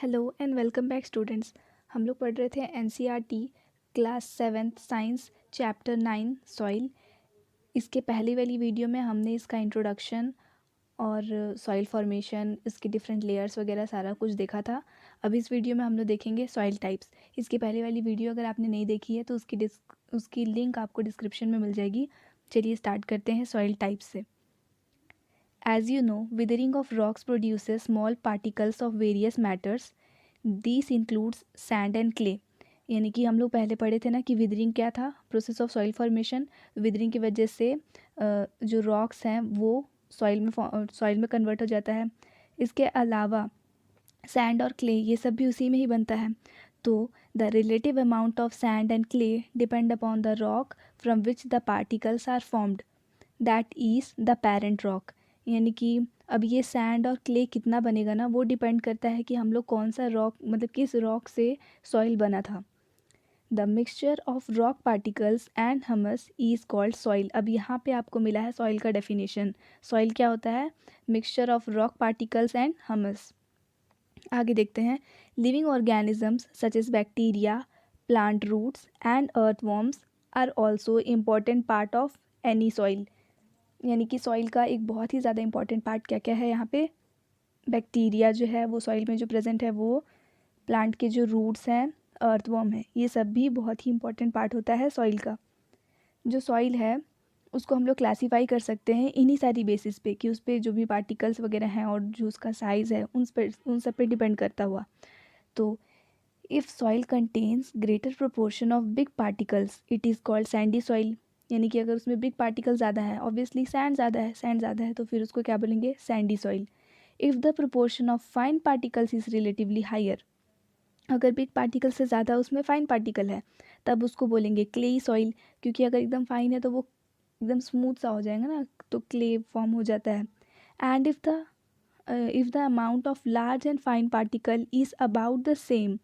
Hello and welcome back students. हम लोग पढ़ रहे थे NCERT class 7th science chapter 9 soil. इसके पहली वाली वीडियो में हमने इसका इंट्रोडक्शन और सॉइल फॉर्मेशन, इसके डिफरेंट लेयर्स वगैरह सारा कुछ देखा था। अब इस वीडियो में हम लोग देखेंगे सॉइल टाइप्स। इसकी पहली वाली वीडियो अगर आपने नहीं देखी है तो उसकी लिंक आपको डिस्क्रिप्शन में मिल जाएगी। चलिए स्टार्ट करते हैं सॉइल टाइप्स से। As you know, withering of rocks produces small particles of various matters. These includes sand and clay. यानी कि हम लोग पहले पढ़े थे ना कि विदरिंग क्या था, process of soil formation. Withering की वजह से जो रॉक्स हैं वो सॉइल में कन्वर्ट हो जाता है। इसके अलावा सैंड और क्ले ये सब भी उसी में ही बनता है। तो the relative amount of sand and clay depend upon the rock from which the particles are formed, that is the parent rock. यानी कि अब ये सैंड और क्ले कितना बनेगा ना, वो डिपेंड करता है कि हम लोग कौन सा रॉक, मतलब किस रॉक से सॉइल बना था। The mixture of rock particles and humus is called soil. अब यहाँ पे आपको मिला है सॉइल का डेफिनेशन। सॉइल क्या होता है? Mixture of rock particles and humus. आगे देखते हैं। Living organisms such as bacteria, plant roots and earthworms are also important part of any soil. यानी कि सॉइल का एक बहुत ही ज़्यादा इंपॉर्टेंट पार्ट क्या क्या है यहाँ पे? बैक्टीरिया जो है वो सॉइल में जो प्रेजेंट है वो, प्लांट के जो रूट्स हैं, अर्थवॉर्म है, ये सब भी बहुत ही इंपॉर्टेंट पार्ट होता है सॉइल का। जो सॉइल है उसको हम लोग क्लासीफाई कर सकते हैं इन्हीं सारी बेसिस पे कि उस पर जो भी पार्टिकल्स वगैरह हैं और जो उसका साइज़ है उन सब पे डिपेंड करता हुआ। तो if soil contains greater proportion of big particles it is called Sandy soil. यानी कि अगर उसमें बिग पार्टिकल ज़्यादा है, ऑब्वियसली सैंड ज़्यादा है तो फिर उसको क्या बोलेंगे? Sandy soil. If the proportion of fine particles is relatively higher, अगर बिग पार्टिकल से ज़्यादा उसमें फाइन पार्टिकल है तब उसको बोलेंगे क्लेई सॉइल, क्योंकि अगर एकदम फाइन है तो वो एकदम स्मूथ सा हो जाएगा ना, तो क्ले फॉर्म हो जाता है। And if the amount of large and fine particle is about the same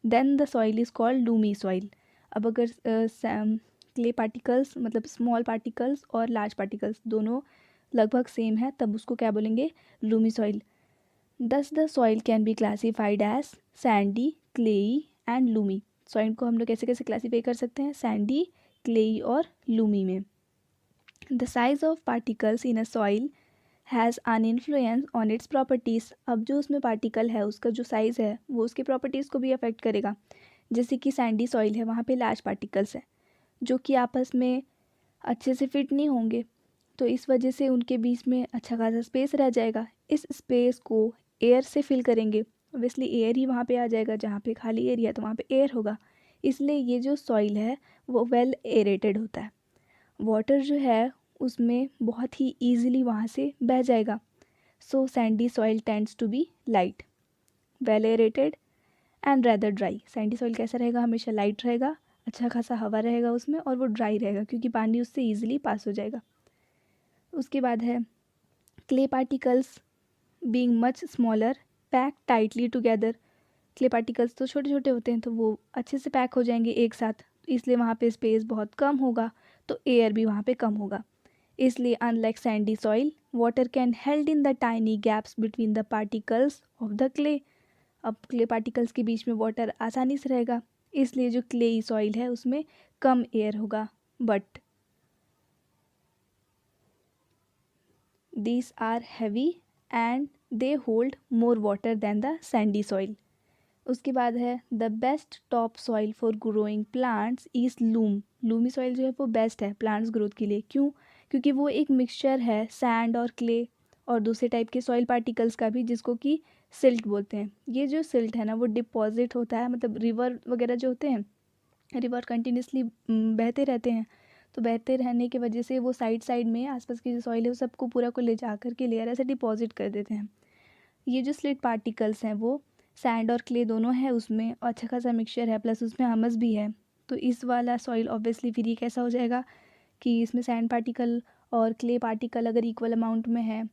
then the soil is called loamy soil. अब अगर क्ले पार्टिकल्स मतलब स्मॉल पार्टिकल्स और लार्ज पार्टिकल्स दोनों लगभग सेम है तब उसको क्या बोलेंगे? Loamy soil. Thus the soil can be classified as sandy, clayey and loamy. Soil को हम लोग कैसे कैसे क्लासीफाई कर सकते हैं? सैंडी, क्लेई और लूमी में। The size of particles in a soil has an influence on it's properties. अब जो उसमें पार्टिकल है उसका जो साइज़ है वो उसकी प्रॉपर्टीज़ को भी अफेक्ट करेगा। जैसे कि सैंडी सॉइल है, वहाँ पे लार्ज पार्टिकल्स हैं जो कि आपस में अच्छे से फिट नहीं होंगे, तो इस वजह से उनके बीच में अच्छा खासा स्पेस रह जाएगा। इस स्पेस को एयर से फिल करेंगे, ऑब्वियसली एयर ही वहाँ पे आ जाएगा, जहाँ पे खाली एरिया तो वहाँ पे एयर होगा। इसलिए ये जो सॉइल है वो वेल एरेटेड होता है। वाटर जो है उसमें बहुत ही ईजिली वहाँ से बह जाएगा। So sandy soil tends to be light, well aerated and rather dry. Sandy soil कैसा रहेगा? हमेशा लाइट रहेगा, अच्छा खासा हवा रहेगा उसमें और वो ड्राई रहेगा क्योंकि पानी उससे ईजिली पास हो जाएगा। उसके बाद है clay particles being much smaller pack tightly together. Clay particles तो छोटे छोटे होते हैं तो वो अच्छे से पैक हो जाएंगे एक साथ, इसलिए वहाँ पे स्पेस बहुत कम होगा, तो एयर भी वहाँ पे कम होगा। इसलिए unlike Sandy soil water can held in the tiny gaps between the particles of the clay. अब क्ले पार्टिकल्स के बीच में वाटर आसानी से रहेगा, इसलिए जो क्लेई सॉइल है उसमें कम एयर होगा। But these are heavy and they hold more water than the sandy soil. उसके बाद है the best top soil for growing plants is loom. Lumi soil जो है वो बेस्ट है प्लांट्स ग्रोथ के लिए। क्यों? क्योंकि वो एक मिक्सचर है सैंड और क्ले और दूसरे टाइप के सॉइल पार्टिकल्स का भी, जिसको कि सिल्ट बोलते हैं। ये जो सिल्ट है ना वो डिपॉजिट होता है, मतलब रिवर वगैरह जो होते हैं, रिवर कंटिन्यूसली बहते रहते हैं, तो बहते रहने की वजह से वो साइड साइड में आसपास की जो सॉइल है वो सबको पूरा को ले जा कर के लेयर ऐसे डिपॉजिट कर देते हैं। ये जो स्लिट पार्टिकल्स हैं वो सैंड और क्ले दोनों है उसमें, और अच्छा खासा मिक्सचर है, प्लस उसमें हमस भी है। तो इस वाला सॉइल ऑब्वियसली फिर ये कैसा हो जाएगा कि इसमें सैंड पार्टिकल और क्ले पार्टिकल अगर इक्वल अमाउंट में है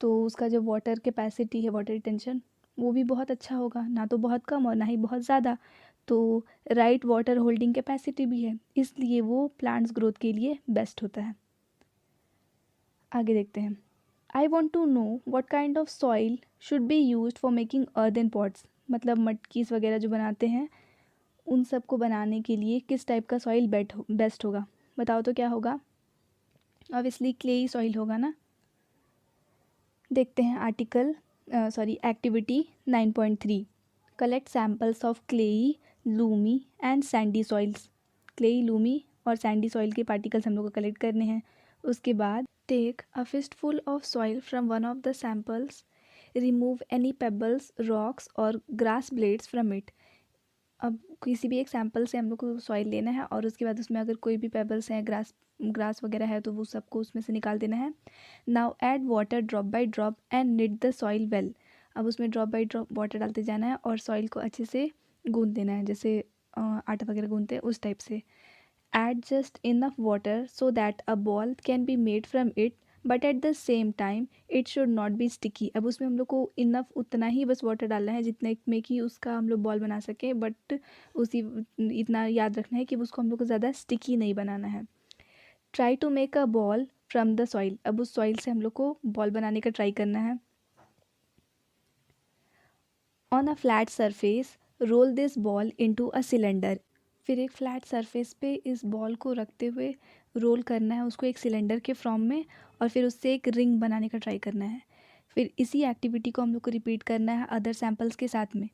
तो उसका जो वाटर कैपेसिटी है, वाटर रिटेंशन, वो भी बहुत अच्छा होगा, ना तो बहुत कम और ना ही बहुत ज़्यादा। तो राइट वाटर होल्डिंग कैपेसिटी भी है, इसलिए वो प्लांट्स ग्रोथ के लिए बेस्ट होता है। आगे देखते हैं। I want to know what kind of soil should be use for making earthen pots. मतलब मटकीस वगैरह जो बनाते हैं, उन सब को बनाने के लिए किस टाइप का सॉइल बेस्ट होगा? बताओ तो क्या होगा? ऑब्वियसली क्लेई सॉइल होगा ना। देखते हैं activity 9.3, collect samples of clayey, loamy and sandy soils. Clayey, loamy और सैंडी सॉइल के पार्टिकल्स हम लोग को कलेक्ट करने हैं। उसके बाद take a fistful of soil from one of the samples, remove any pebbles, rocks और ग्रास ब्लेड्स फ्रॉम इट। अब किसी भी एक सैम्पल से हम लोग को सॉइल लेना है और उसके बाद उसमें अगर कोई भी पेबल्स हैं, ग्रास वगैरह है, तो वो सबको उसमें से निकाल देना है। Now add water drop by drop and knead the soil well. अब उसमें ड्रॉप बाय ड्रॉप वाटर डालते जाना है और सॉइल को अच्छे से गूंद देना है, जैसे आटा वगैरह गूंदते हैं उस टाइप से। Add just enough water so that a ball can be made from it, but at the same time it should not be sticky. अब उसमें हम लोग को इनफ उतना ही बस वाटर डालना है जितने में कि उसका हम लोग बॉल बना सकें, बट उसी इतना याद रखना है कि उसको हम लोग को ज़्यादा स्टिकी नहीं बनाना है। Try to make a ball from the soil. अब उस सॉइल से हम लोग को बॉल बनाने का ट्राई करना है। On a flat surface roll this ball into a cylinder. फिर एक फ्लैट सरफेस पे इस बॉल को रखते हुए रोल करना है उसको एक सिलेंडर के फॉर्म में, और फिर उससे एक रिंग बनाने का ट्राई करना है। फिर इसी एक्टिविटी को हम लोग को रिपीट करना है अदर सैम्पल्स के साथ में।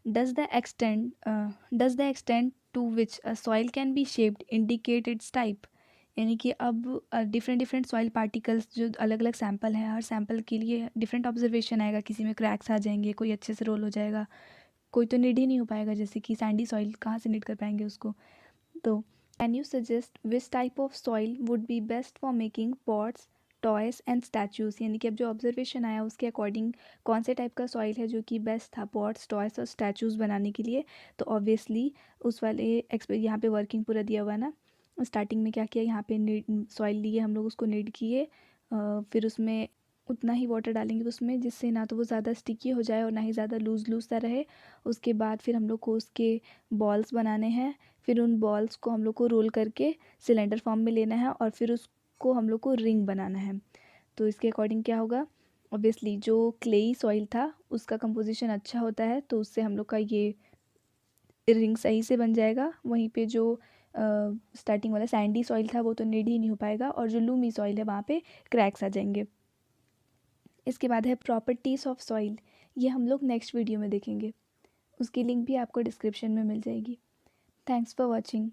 Does the extent to which a soil can be shaped indicate its type. यानी कि अब डिफरेंट डिफरेंट सॉइल पार्टिकल्स जो अलग अलग सैम्पल है, हर सैम्पल के लिए डिफरेंट ऑब्जर्वेशन आएगा। किसी में क्रैक्स आ जाएंगे, कोई अच्छे से रोल हो जाएगा, कोई तो निड ही नहीं हो पाएगा, जैसे कि सैंडी सॉइल कहाँ से निड कर पाएंगे उसको। तो can you suggest which type of soil would be best for making pots, toys and statues. यानी कि अब जो ऑब्जर्वेशन आया उसके अकॉर्डिंग कौन से टाइप का सॉइल है जो कि बेस्ट था पॉट्स, टॉयज और स्टैचूज़ बनाने के लिए। तो ऑब्वियसली उस वाले यहाँ पे वर्किंग पूरा दिया हुआ है ना। स्टार्टिंग में क्या किया, यहाँ पे सॉइल लिए हम लोग, उसको नीड किए, फिर उसमें उतना ही वाटर डालेंगे उसमें जिससे ना तो वो ज़्यादा स्टिकी हो जाए और ना ही ज़्यादा लूज़ लूज़ सा रहे। उसके बाद फिर हम लोग को उसके बॉल्स बनाने हैं। फिर उन बॉल्स को हम लोग को रोल करके सिलेंडर फॉर्म में लेना है और फिर उसको हम लोग को रिंग बनाना है। तो इसके अकॉर्डिंग क्या होगा, ऑब्वियसली जो क्लेई सॉइल था उसका कंपोजिशन अच्छा होता है, तो उससे हम लोग का ये रिंग सही से बन जाएगा। वहीं पे जो स्टार्टिंग वाला सैंडी सॉइल था वो तो नीड ही नहीं हो पाएगा, और जो लूमी सॉइल है वहाँ पे क्रैक्स आ जाएंगे। इसके बाद है प्रॉपर्टीज़ ऑफ सॉइल। ये हम लोग नेक्स्ट वीडियो में देखेंगे, उसकी लिंक भी आपको डिस्क्रिप्शन में मिल जाएगी। Thanks for watching.